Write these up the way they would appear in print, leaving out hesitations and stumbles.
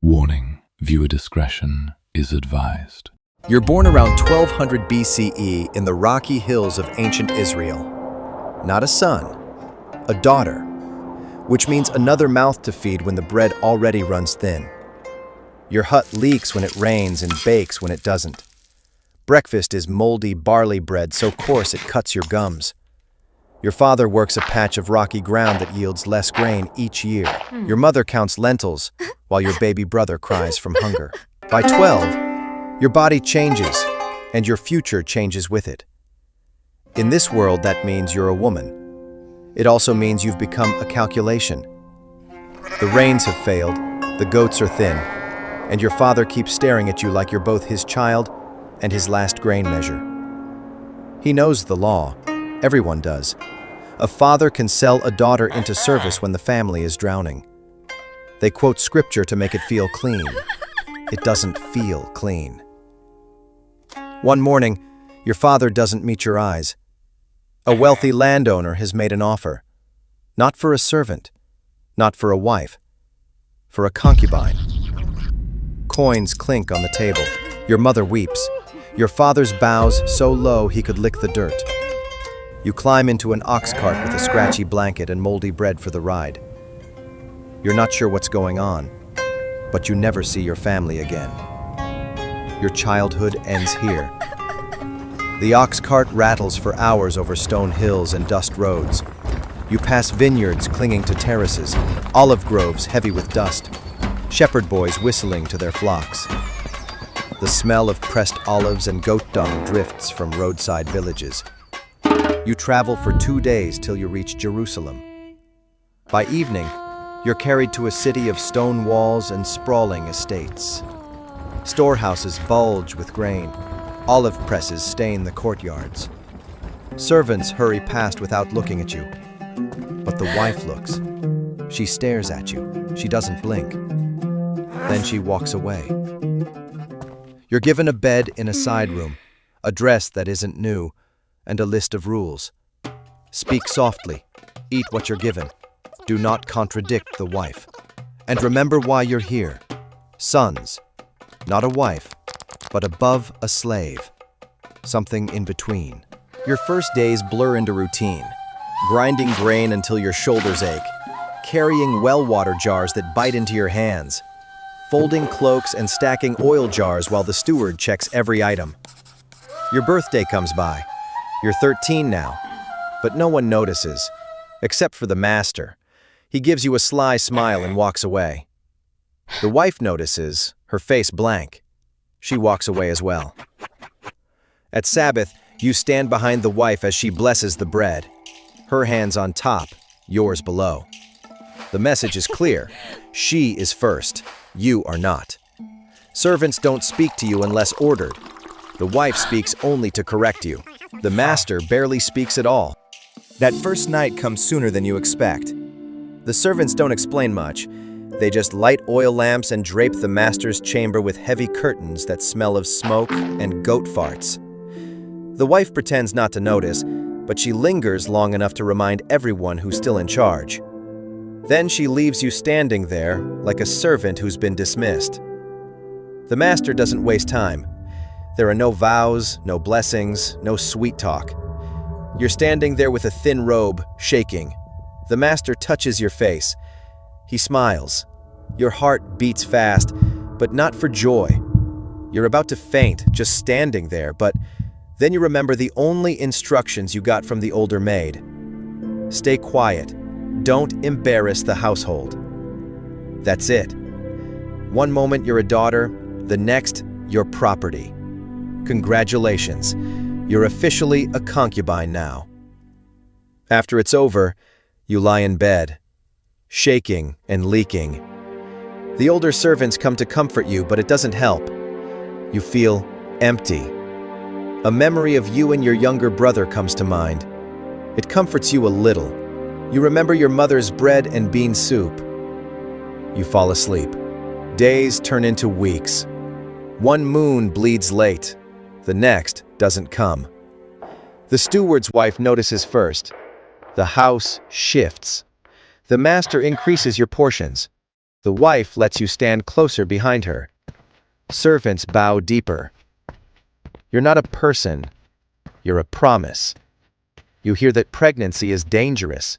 Warning: viewer discretion is advised. You're born around 1200 BCE in the rocky hills of ancient Israel. Not a son, a daughter, which means another mouth to feed when the bread already runs thin. Your hut leaks when it rains and bakes when it doesn't. Breakfast is moldy barley bread so coarse it cuts your gums. Your father works a patch of rocky ground that yields less grain each year. Your mother counts lentils while your baby brother cries from hunger. By 12, your body changes and your future changes with it. In this world, that means you're a woman. It also means you've become a calculation. The rains have failed, the goats are thin, and your father keeps staring at you like you're both his child and his last grain measure. He knows the law. Everyone does. A father can sell a daughter into service when the family is drowning. They quote scripture to make it feel clean. It doesn't feel clean. One morning, your father doesn't meet your eyes. A wealthy landowner has made an offer. Not for a servant, not for a wife, for a concubine. Coins clink on the table. Your mother weeps. Your father's bows so low he could lick the dirt. You climb into an ox cart with a scratchy blanket and moldy bread for the ride. You're not sure what's going on, but you never see your family again. Your childhood ends here. The ox cart rattles for hours over stone hills and dust roads. You pass vineyards clinging to terraces, olive groves heavy with dust, shepherd boys whistling to their flocks. The smell of pressed olives and goat dung drifts from roadside villages. You travel for 2 days till you reach Jerusalem. By evening, you're carried to a city of stone walls and sprawling estates. Storehouses bulge with grain. Olive presses stain the courtyards. Servants hurry past without looking at you. But the wife looks. She stares at you. She doesn't blink. Then she walks away. You're given a bed in a side room, a dress that isn't new, and a list of rules. Speak softly. Eat what you're given. Do not contradict the wife. And remember why you're here. Sons. Not a wife, but above a slave. Something in between. Your first days blur into routine. Grinding grain until your shoulders ache. Carrying well water jars that bite into your hands. Folding cloaks and stacking oil jars while the steward checks every item. Your birthday comes by. You're 13 now, but no one notices, except for the master. He gives you a sly smile and walks away. The wife notices, her face blank. She walks away as well. At Sabbath, you stand behind the wife as she blesses the bread. Her hands on top, yours below. The message is clear. She is first. You are not. Servants don't speak to you unless ordered. The wife speaks only to correct you. The master barely speaks at all. That first night comes sooner than you expect. The servants don't explain much. They just light oil lamps and drape the master's chamber with heavy curtains that smell of smoke and goat farts. The wife pretends not to notice, but she lingers long enough to remind everyone who's still in charge. Then she leaves you standing there like a servant who's been dismissed. The master doesn't waste time. There are no vows, no blessings, no sweet talk. You're standing there with a thin robe, shaking. The master touches your face. He smiles. Your heart beats fast, but not for joy. You're about to faint, just standing there, but then you remember the only instructions you got from the older maid. Stay quiet. Don't embarrass the household. That's it. One moment you're a daughter, the next, you're property. Congratulations, you're officially a concubine now. After it's over, you lie in bed, shaking and leaking. The older servants come to comfort you, but it doesn't help. You feel empty. A memory of you and your younger brother comes to mind. It comforts you a little. You remember your mother's bread and bean soup. You fall asleep. Days turn into weeks. One moon bleeds late. The next doesn't come. The steward's wife notices first. The house shifts. The master increases your portions. The wife lets you stand closer behind her. Servants bow deeper. You're not a person. You're a promise. You hear that pregnancy is dangerous.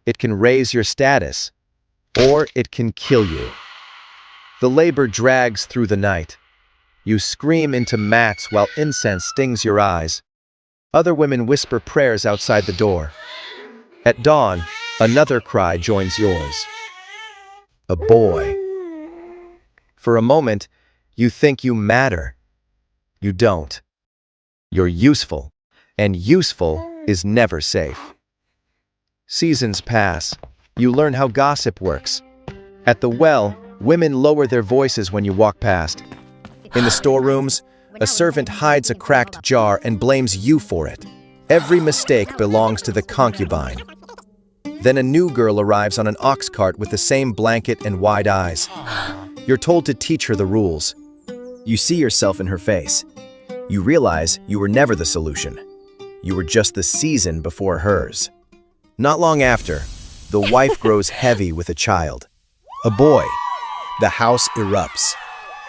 It can raise your status, or it can kill you. The labor drags through the night. You scream into mats while incense stings your eyes. Other women whisper prayers outside the door. At dawn, another cry joins yours. A boy. For a moment, you think you matter. You don't. You're useful, and useful is never safe. Seasons pass. You learn how gossip works. At the well, women lower their voices when you walk past. In the storerooms, a servant hides a cracked jar and blames you for it. Every mistake belongs to the concubine. Then a new girl arrives on an ox cart with the same blanket and wide eyes. You're told to teach her the rules. You see yourself in her face. You realize you were never the solution. You were just the season before hers. Not long after, the wife grows heavy with a child. A boy. The house erupts.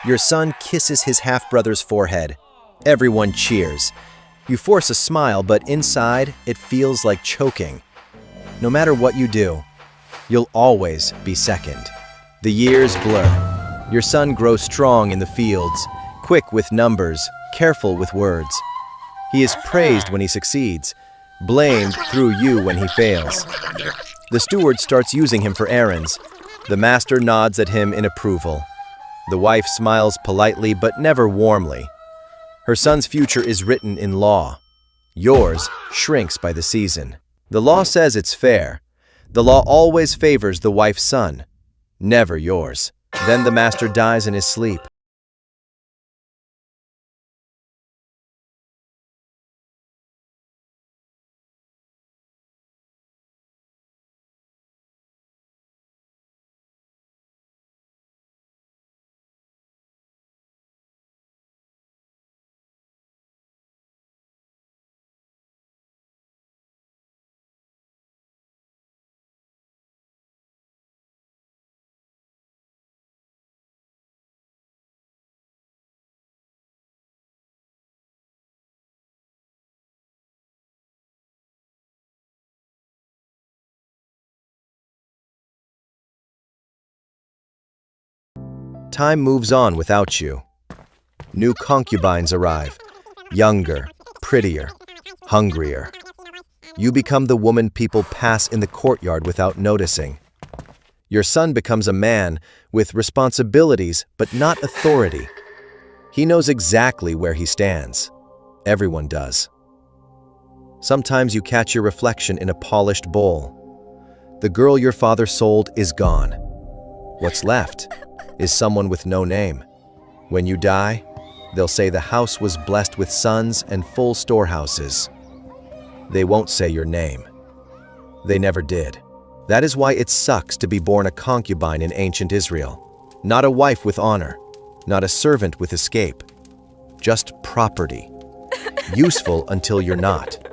Your son kisses his half-brother's forehead. Everyone cheers. You force a smile, but inside, it feels like choking. No matter what you do, you'll always be second. The years blur. Your son grows strong in the fields, quick with numbers, careful with words. He is praised when he succeeds, blamed through you when he fails. The steward starts using him for errands. The master nods at him in approval. The wife smiles politely but never warmly. Her son's future is written in law. Yours shrinks by the season. The law says it's fair. The law always favors the wife's son, never yours. Then the master dies in his sleep. Time moves on without you. New concubines arrive, younger, prettier, hungrier. You become the woman people pass in the courtyard without noticing. Your son becomes a man with responsibilities but not authority. He knows exactly where he stands. Everyone does. Sometimes you catch your reflection in a polished bowl. The girl your father sold is gone. What's left is someone with no name. When you die, they'll say the house was blessed with sons and full storehouses. They won't say your name. They never did. That is why it sucks to be born a concubine in ancient Israel. Not a wife with honor, not a servant with escape. Just property. Useful until you're not.